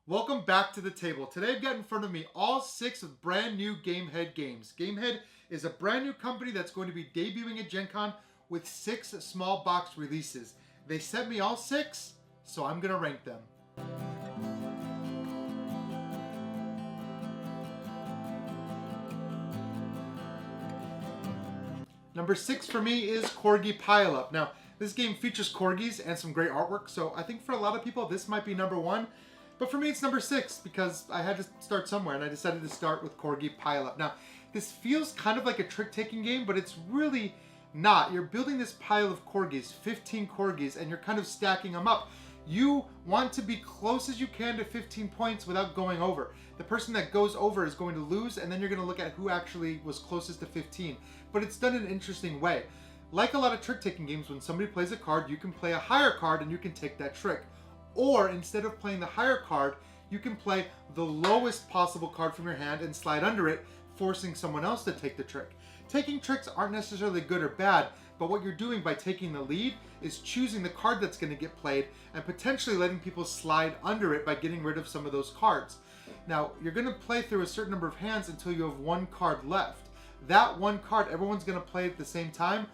Welcome back to the table. Today I've got in front of me all 6 brand new GameHead games. GameHead is a brand new company that's going to be debuting at Gen Con with 6 small box releases. They sent me all 6, so I'm going to rank them. Number 6 for me is Corgi Pileup. Now, this game features corgis and some great artwork, so I think for a lot of people this might be number 1. But for me, it's number 6 because I had to start somewhere and I decided to start with Corgi Pileup. Now, this feels kind of like a trick-taking game, but it's really not. You're building this pile of corgis, 15 corgis, and you're kind of stacking them up. You want to be close as you can to 15 points without going over. The person that goes over is going to lose, and then you're going to look at who actually was closest to 15. But it's done in an interesting way. Like a lot of trick-taking games, when somebody plays a card, you can play a higher card and you can take that trick. Or instead of playing the higher card, you can play the lowest possible card from your hand and slide under it, forcing someone else to take the trick. Taking tricks aren't necessarily good or bad, but what you're doing by taking the lead is choosing the card that's going to get played and potentially letting people slide under it by getting rid of some of those cards. Now, you're going to play through a certain number of hands until you have 1 card left. That 1 card, everyone's going to play at the same time.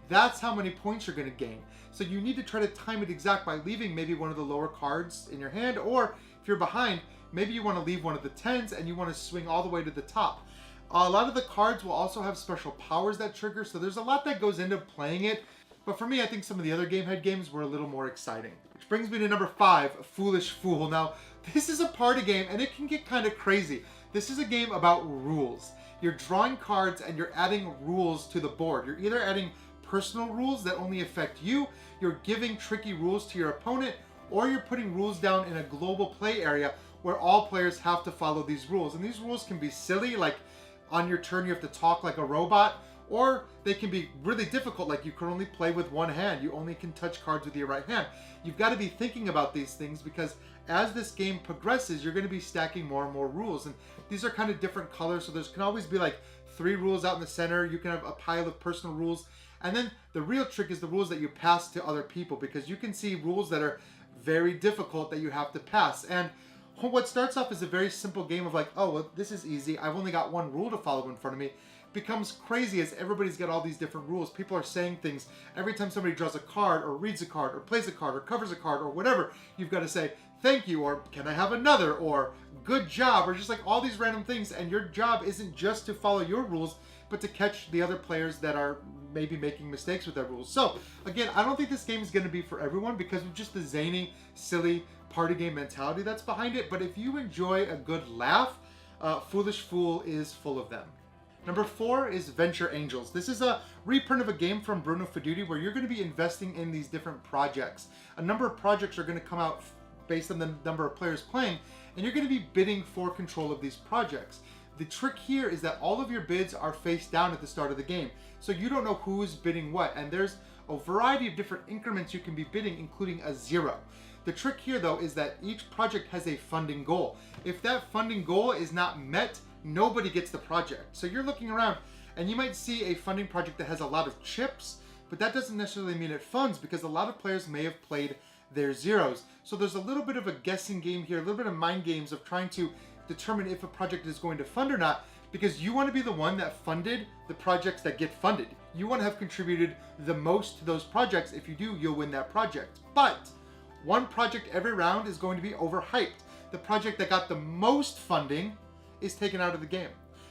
That's how many points you're going to gain. So you need to try to time it exact by leaving maybe one of the lower cards in your hand, or if you're behind, maybe you want to leave one of the 10s and you want to swing all the way to the top. A lot of the cards will also have special powers that trigger, so there's a lot that goes into playing it. But for me, I think some of the other GameHead games were a little more exciting. Which brings me to number 5, Foolish Fool. Now, this is a party game and it can get kind of crazy. This is a game about rules. You're drawing cards and you're adding rules to the board. You're either adding personal rules that only affect you, you're giving tricky rules to your opponent, or you're putting rules down in a global play area where all players have to follow these rules. And these rules can be silly, like on your turn you have to talk like a robot, or they can be really difficult, like you can only play with one hand, you only can touch cards with your right hand. You've got to be thinking about these things because as this game progresses, you're going to be stacking more and more rules. And these are kind of different colors, so there can always be like 3 rules out in the center. You can have a pile of personal rules. And then the real trick is the rules that you pass to other people, because you can see rules that are very difficult that you have to pass. And what starts off as a very simple game of like, oh, well, this is easy, I've only got 1 rule to follow in front of me, becomes crazy as everybody's got all these different rules. People are saying things. Every time somebody draws a card or reads a card or plays a card or covers a card or whatever, you've got to say, thank you, or can I have another, or good job, or just like all these random things. And your job isn't just to follow your rules, but to catch the other players that are maybe making mistakes with their rules. So again, I don't think this game is going to be for everyone because of just the zany, silly party game mentality that's behind it. But if you enjoy a good laugh, Foolish Fool is full of them. Number 4 is Venture Angels. This is a reprint of a game from Bruno Faidutti where you're going to be investing in these different projects. A number of projects are going to come out based on the number of players playing, and you're going to be bidding for control of these projects. The trick here is that all of your bids are face down at the start of the game, so you don't know who's bidding what, and there's a variety of different increments you can be bidding, including a 0. The trick here, though, is that each project has a funding goal. If that funding goal is not met, nobody gets the project. So you're looking around, and you might see a funding project that has a lot of chips, but that doesn't necessarily mean it funds, because a lot of players may have played their 0s. So there's a little bit of a guessing game here, a little bit of mind games of trying to determine if a project is going to fund or not, because you want to be the one that funded the projects that get funded. You want to have contributed the most to those projects. If you do, you'll win that project. But one project every round is going to be overhyped. The project that got the most funding is taken out of the game.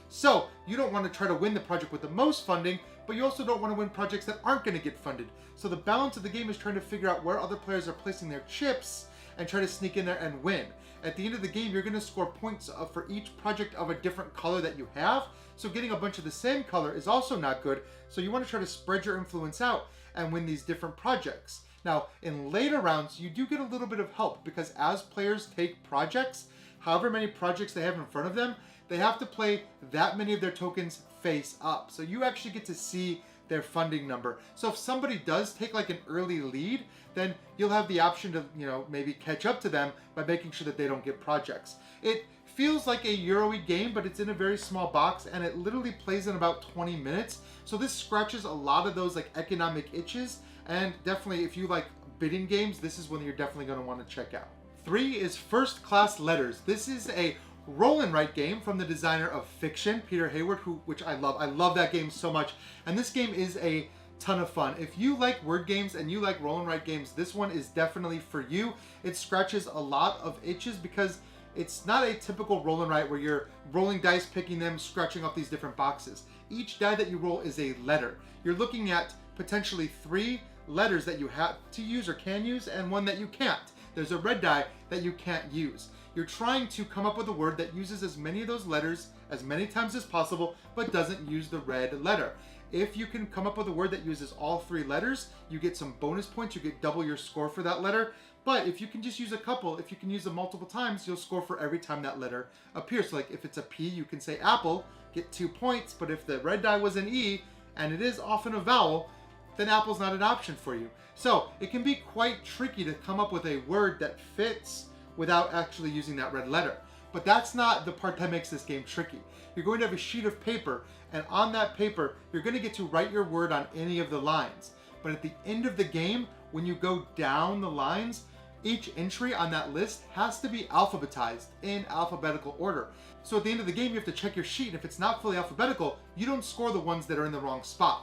So you don't want to try to win the project with the most funding, but you also don't want to win projects that aren't going to get funded. So the balance of the game is trying to figure out where other players are placing their chips and try to sneak in there and win. At the end of the game, you're going to score points for each project of a different color that you have. So getting a bunch of the same color is also not good. So you want to try to spread your influence out and win these different projects. Now, in later rounds, you do get a little bit of help, because as players take projects, however many projects they have in front of them, they have to play that many of their tokens face up. So you actually get to see their funding number. So if somebody does take like an early lead, then you'll have the option to, maybe catch up to them by making sure that they don't get projects. It feels like a Euro-y game, but it's in a very small box, and it literally plays in about 20 minutes. So this scratches a lot of those like economic itches, and definitely if you like bidding games, this is one you're definitely going to want to check out. 3 is First Class Letters. This is a roll and write game from the designer of Fiction, Peter Hayward, which I love. I love that game so much. And this game is a ton of fun. If you like word games and you like roll and write games, this one is definitely for you. It scratches a lot of itches because it's not a typical roll and write where you're rolling dice, picking them, scratching off these different boxes. Each die that you roll is a letter. You're looking at potentially 3 letters that you have to use or can use and one that you can't. There's a red die that you can't use. You're trying to come up with a word that uses as many of those letters as many times as possible, but doesn't use the red letter. If you can come up with a word that uses all 3 letters, you get some bonus points. You get double your score for that letter. But if you can just use a couple, if you can use them multiple times, you'll score for every time that letter appears. So like if it's a P, you can say apple, get 2 points. But if the red die was an E, and it is often a vowel, then apple's not an option for you. So it can be quite tricky to come up with a word that fits without actually using that red letter. But that's not the part that makes this game tricky. You're going to have a sheet of paper, and on that paper, you're going to get to write your word on any of the lines. But at the end of the game, when you go down the lines, each entry on that list has to be alphabetized in alphabetical order. So at the end of the game, you have to check your sheet, and if it's not fully alphabetical, you don't score the ones that are in the wrong spot.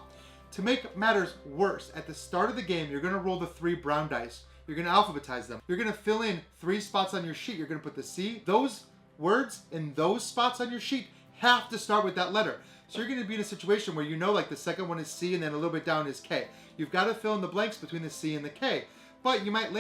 To make matters worse, at the start of the game, you're going to roll the 3 brown dice. You're going to alphabetize them. You're going to fill in 3 spots on your sheet. You're going to put the C. Those words in those spots on your sheet have to start with that letter. So you're going to be in a situation where you know like the second one is C and then a little bit down is K. You've got to fill in the blanks between the C and the K. But you might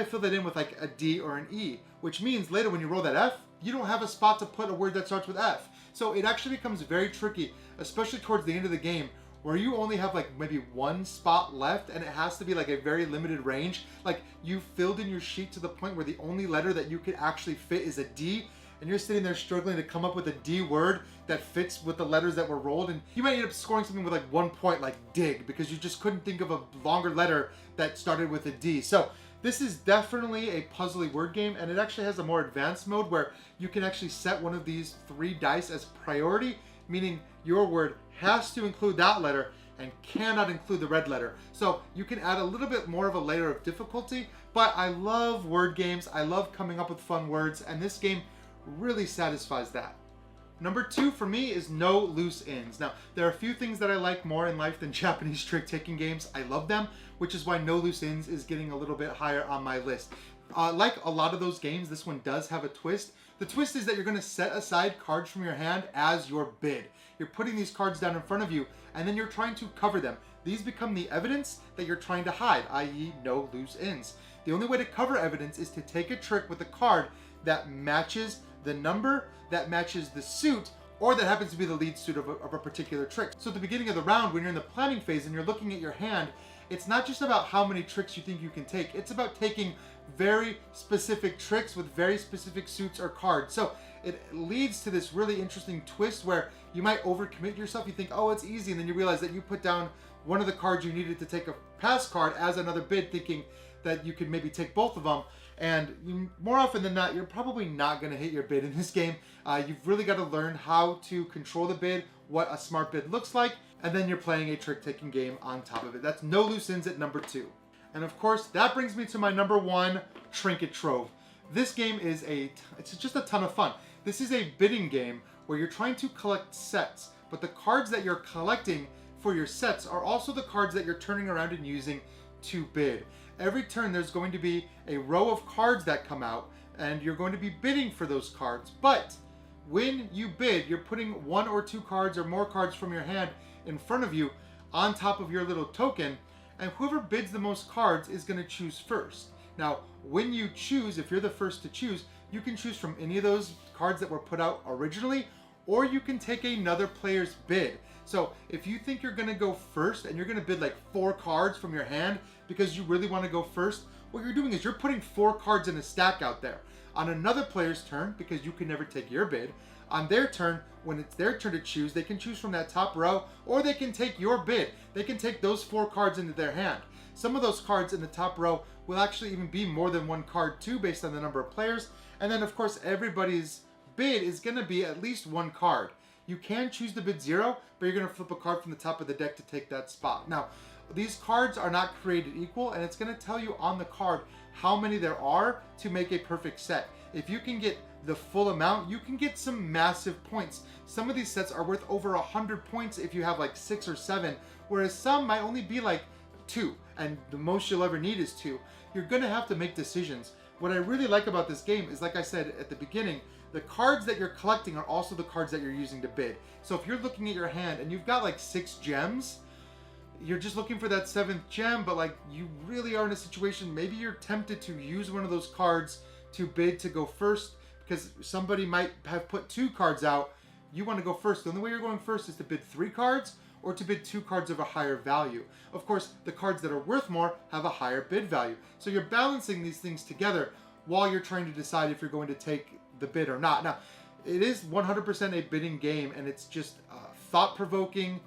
fill that in with like a D or an E, which means later when you roll that F, you don't have a spot to put a word that starts with F. So it actually becomes very tricky, especially towards the end of the game, where you only have like maybe 1 spot left and it has to be like a very limited range. Like you filled in your sheet to the point where the only letter that you could actually fit is a D, and you're sitting there struggling to come up with a D word that fits with the letters that were rolled, and you might end up scoring something with like 1 point, like dig, because you just couldn't think of a longer letter that started with a D. So this is definitely a puzzly word game, and it actually has a more advanced mode where you can actually set one of these 3 dice as priority, meaning your word has to include that letter and cannot include the red letter. So you can add a little bit more of a layer of difficulty, but I love word games. I love coming up with fun words, and this game really satisfies that. Number 2 for me is No Loose Ends. Now, there are a few things that I like more in life than Japanese trick-taking games. I love them, which is why No Loose Ends is getting a little bit higher on my list. Like a lot of those games, this one does have a twist. The twist is that you're going to set aside cards from your hand as your bid. You're putting these cards down in front of you, and then you're trying to cover them. These become the evidence that you're trying to hide, i.e. no loose ends. The only way to cover evidence is to take a trick with a card that matches the number, that matches the suit, or that happens to be the lead suit of a particular trick. So at the beginning of the round, when you're in the planning phase and you're looking at your hand, it's not just about how many tricks you think you can take. It's about taking very specific tricks with very specific suits or cards. So it leads to this really interesting twist where you might overcommit yourself. You think, oh, it's easy. And then you realize that you put down one of the cards you needed to take a pass card as another bid, thinking that you could maybe take both of them. And more often than not, you're probably not going to hit your bid in this game. You've really got to learn how to control the bid, what a smart bid looks like, and then you're playing a trick-taking game on top of it. That's No Loose Ends at number 2. And of course, that brings me to my number 1, Trinket Trove. This game is it's just a ton of fun. This is a bidding game where you're trying to collect sets, but the cards that you're collecting for your sets are also the cards that you're turning around and using to bid. Every turn there's going to be a row of cards that come out, and you're going to be bidding for those cards. But when you bid, you're putting 1 or 2 cards or more cards from your hand in front of you on top of your little token, and whoever bids the most cards is going to choose first. Now, when you choose, if you're the first to choose, you can choose from any of those cards that were put out originally, or you can take another player's bid. So if you think you're going to go first and you're going to bid like 4 cards from your hand because you really want to go first, what you're doing is you're putting 4 cards in a stack out there. On another player's turn, because you can never take your bid, on their turn, when it's their turn to choose, they can choose from that top row, or they can take your bid. They can take those 4 cards into their hand. Some of those cards in the top row will actually even be more than 1 card too, based on the number of players. And then of course, everybody's bid is going to be at least 1 card. You can choose to bid 0, but you're going to flip a card from the top of the deck to take that spot. Now, these cards are not created equal, and it's going to tell you on the card how many there are to make a perfect set. If you can get the full amount, you can get some massive points. Some of these sets are worth over 100 points if you have like 6 or 7, whereas some might only be like 2, and the most you'll ever need is 2. You're gonna have to make decisions. What I really like about this game is, like I said at the beginning, the cards that you're collecting are also the cards that you're using to bid. So if you're looking at your hand and you've got like 6 gems, you're just looking for that 7th gem, but like you really are in a situation, maybe you're tempted to use one of those cards to bid to go first, because somebody might have put 2 cards out. You want to go first. The only way you're going first is to bid 3 cards or to bid 2 cards of a higher value. Of course, the cards that are worth more have a higher bid value. So you're balancing these things together while you're trying to decide if you're going to take the bid or not. Now, it is 100% a bidding game, and it's just thought-provoking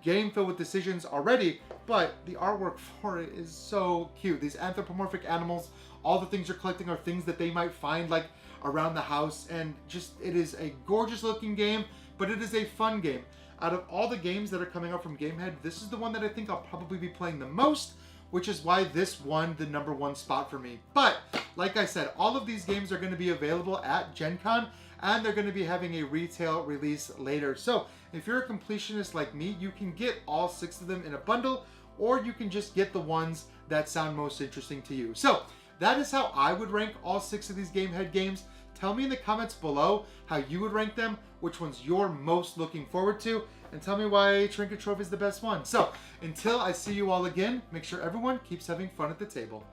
game filled with decisions already, but the artwork for it is so cute. These anthropomorphic animals, all the things you're collecting are things that they might find like around the house, and just it is a gorgeous looking game, but it is a fun game. Out of all the games that are coming out from GameHead, this is the one that I think I'll probably be playing the most, which is why this won the #1 spot for me. But like I said, all of these games are going to be available at Gen Con, and they're going to be having a retail release later. So if you're a completionist like me, you can get all 6 of them in a bundle, or you can just get the ones that sound most interesting to you. So that is how I would rank all 6 of these GameHead games. Tell me in the comments below how you would rank them, which ones you're most looking forward to, and tell me why Trinket Trove is the best one. So until I see you all again, make sure everyone keeps having fun at the table.